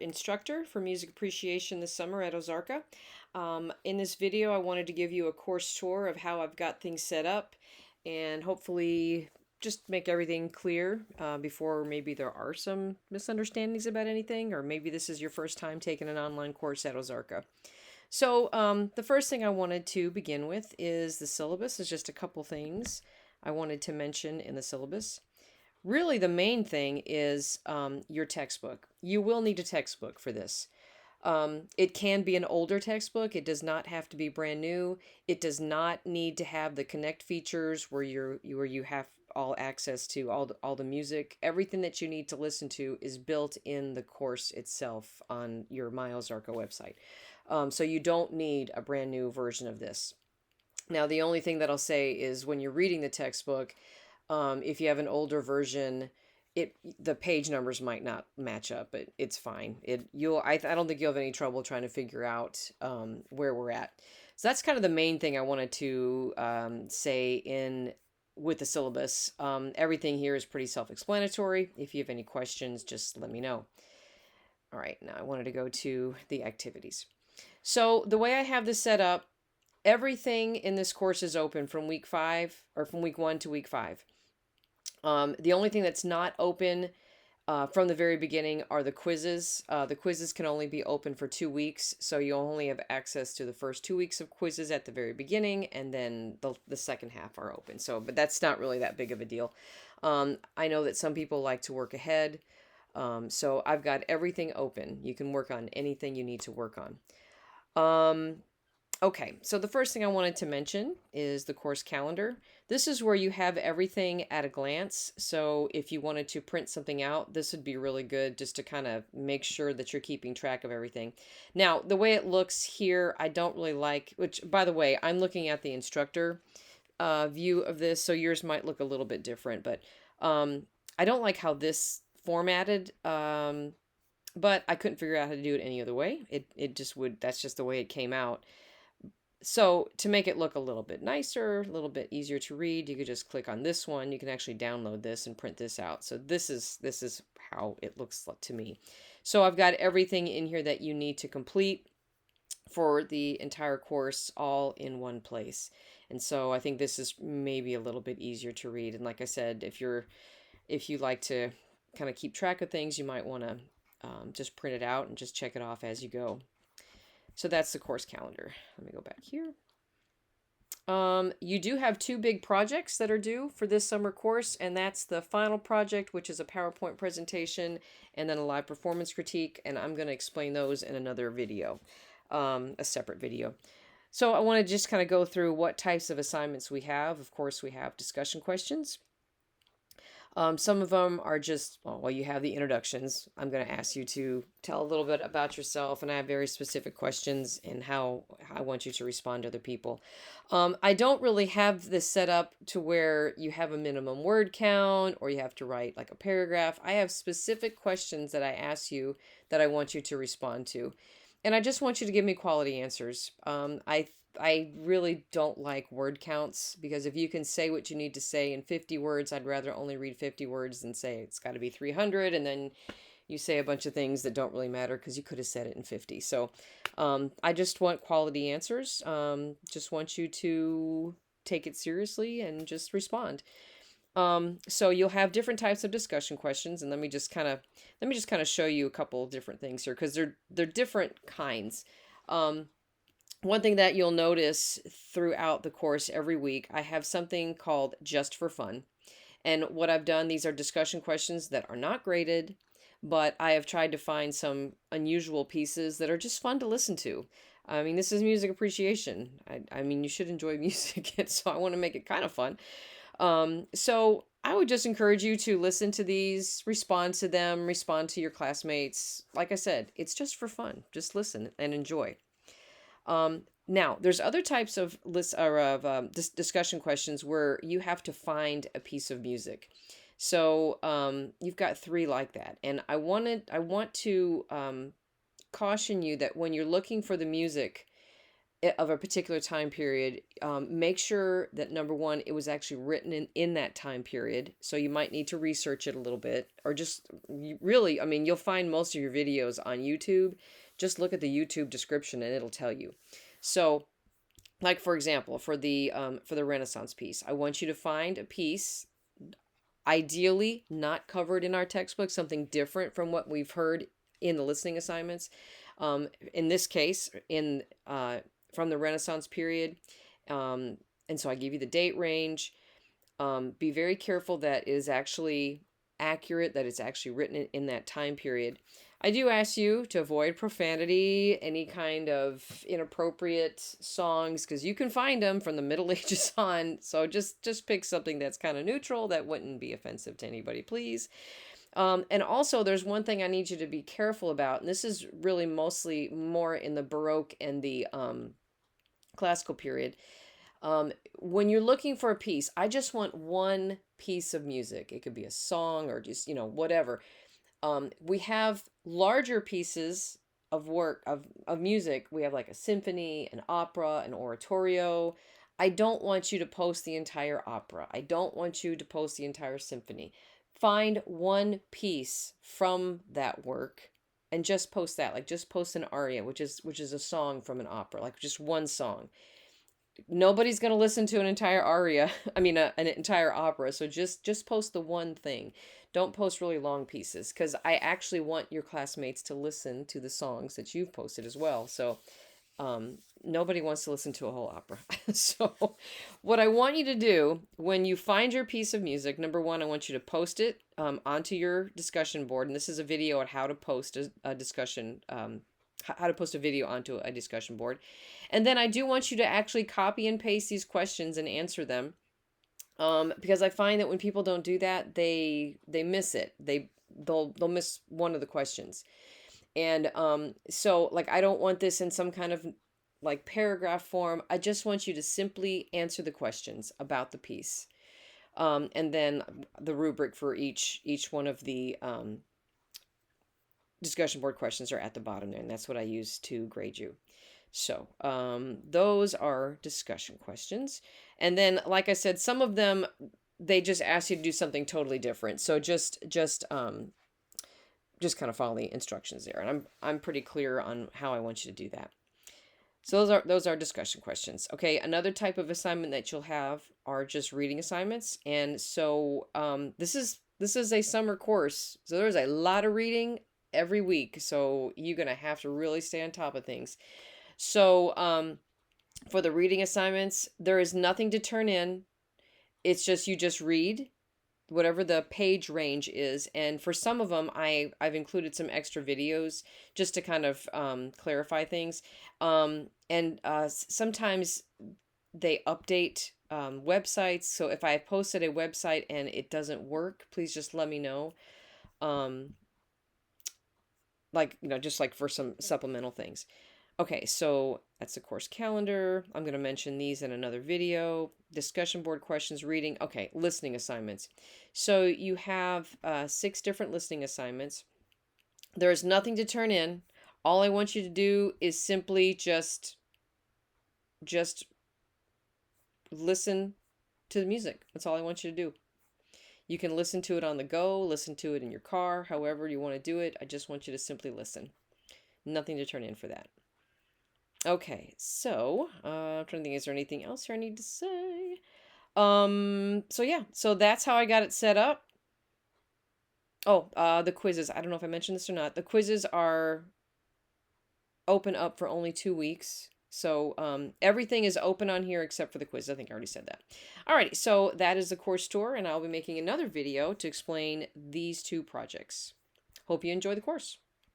instructor for music appreciation this summer at OZARKA. In this video, I wanted to give you a course tour of how I've got things set up and hopefully just make everything clear before maybe there are some misunderstandings about anything, or maybe this is your first time taking an online course at OZARKA. So the first thing I wanted to begin with is the syllabus. Is just a couple things I wanted to mention in the syllabus. Really, the main thing is your textbook. You will need a textbook for this. It can be an older textbook. It does not have to be brand new. It does not need to have the connect features where you have all access to all the music. Everything that you need to listen to is built in the course itself on your My OZARKA website. So you don't need a brand new version of this. Now, the only thing that I'll say is when you're reading the textbook, if you have an older version, the page numbers might not match up, but it's fine. I don't think you'll have any trouble trying to figure out where we're at. So that's kind of the main thing I wanted to say with the syllabus. Everything here is pretty self-explanatory. If you have any questions, just let me know. All right, now I wanted to go to the activities. So the way I have this set up, everything in this course is open from week 5 or from week 1 to week 5. The only thing that's not open from the very beginning are the quizzes. The quizzes can only be open for 2 weeks, so you only have access to the first 2 weeks of quizzes at the very beginning, and then the second half are open. So, but that's not really that big of a deal. I know that some people like to work ahead, so I've got everything open. You can work on anything you need to work on. Okay, so the first thing I wanted to mention is the course calendar. This is where you have everything at a glance. So if you wanted to print something out, this would be really good just to kind of make sure that you're keeping track of everything. Now, the way it looks here, I don't really like, which by the way, I'm looking at the instructor view of this, so yours might look a little bit different, but I don't like how this formatted, but I couldn't figure out how to do it any other way. That's just the way it came out. So to make it look a little bit nicer, a little bit easier to read, you could just click on this one. You can actually download this and print this out. So this is how it looks to me. So I've got everything in here that you need to complete for the entire course all in one place. And so I think this is maybe a little bit easier to read. And like I said, if you like to kind of keep track of things, you might want to just print it out and just check it off as you go. So that's the course calendar. Let me go back here. You do have 2 big projects that are due for this summer course, and that's the final project, which is a PowerPoint presentation, and then a live performance critique, and I'm going to explain those in another video, a separate video. So I want to just kind of go through what types of assignments we have. Of course, we have discussion questions. Some of them are just, well, you have the introductions. I'm going to ask you to tell a little bit about yourself, and I have very specific questions and how I want you to respond to other people. I don't really have this set up to where you have a minimum word count or you have to write like a paragraph. I have specific questions that I ask you that I want you to respond to. And I just want you to give me quality answers. I really don't like word counts, because if you can say what you need to say in 50 words, I'd rather only read 50 words than say it's got to be 300, and then you say a bunch of things that don't really matter because you could have said it in 50. So I just want quality answers. Just want you to take it seriously and just respond. So you'll have different types of discussion questions, and let me just kind of show you a couple of different things here, because they're different kinds. One thing that you'll notice throughout the course every week, I have something called Just for Fun. And what I've done, these are discussion questions that are not graded, but I have tried to find some unusual pieces that are just fun to listen to. I mean, this is music appreciation. I mean, you should enjoy music, and so I want to make it kind of fun. So I would just encourage you to listen to these, respond to them, respond to your classmates. Like I said, it's just for fun. Just listen and enjoy. Now, there's other types of discussion questions where you have to find a piece of music. So you've got 3 like that, and I want to caution you that when you're looking for the music, of a particular time period, make sure that number one, it was actually written in that time period. So you might need to research it a little bit, or just really, I mean, you'll find most of your videos on YouTube. Just look at the YouTube description and it'll tell you. So, like for example, for the Renaissance piece, I want you to find a piece, ideally not covered in our textbook, something different from what we've heard in the listening assignments. In this case, from the Renaissance period. And so I give you the date range. Be very careful that it is actually accurate, that it's actually written in that time period. I do ask you to avoid profanity, any kind of inappropriate songs, because you can find them from the Middle Ages on. So just pick something that's kind of neutral, that wouldn't be offensive to anybody, please. And also, there's one thing I need you to be careful about, and this is really mostly more in the Baroque and the classical period. When you're looking for a piece, I just want one piece of music. It could be a song or just, whatever. We have larger pieces of work, of music. We have like a symphony, an opera, an oratorio. I don't want you to post the entire opera. I don't want you to post the entire symphony. Find one piece from that work and just post that. Like just post an aria, which is a song from an opera, like just one song. Nobody's going to listen to an entire aria, I mean an entire opera, so just post the one thing. Don't post really long pieces, because I actually want your classmates to listen to the songs that you've posted as well. So nobody wants to listen to a whole opera. So what I want you to do when you find your piece of music, number one, I want you to post it onto your discussion board. And this is a video on how to post a discussion, how to post a video onto a discussion board. And then I do want you to actually copy and paste these questions and answer them. Because I find that when people don't do that, they miss it. They'll miss one of the questions. And so like, I don't want this in some kind of like paragraph form. I just want you to simply answer the questions about the piece. And then the rubric for each one of the discussion board questions are at the bottom there, and that's what I use to grade you. So those are discussion questions. And then, like I said, some of them, they just ask you to do something totally different. So just kind of follow the instructions there. And I'm pretty clear on how I want you to do that. So those are discussion questions. Okay, another type of assignment that you'll have are just reading assignments. And so this is a summer course. So there's a lot of reading every week. So you're going to have to really stay on top of things. So for the reading assignments, there is nothing to turn in. It's just you just read whatever the page range is. And for some of them, I've included some extra videos just to kind of clarify things. And sometimes they update websites. So if I posted a website and it doesn't work, please just let me know. Just like for some supplemental things. Okay, so that's the course calendar. I'm going to mention these in another video. Discussion board questions, reading. Okay, listening assignments. So you have 6 different listening assignments. There is nothing to turn in. All I want you to do is simply just listen to the music. That's all I want you to do. You can listen to it on the go, listen to it in your car, however you want to do it. I just want you to simply listen. Nothing to turn in for that. Okay, so I'm trying to think, is there anything else here I need to say? So yeah, so that's how I got it set up. Oh, the quizzes. I don't know if I mentioned this or not. The quizzes are open up for only 2 weeks. So everything is open on here except for the quiz. I think I already said that. Alrighty, so that is the course tour, and I'll be making another video to explain these 2 projects. Hope you enjoy the course.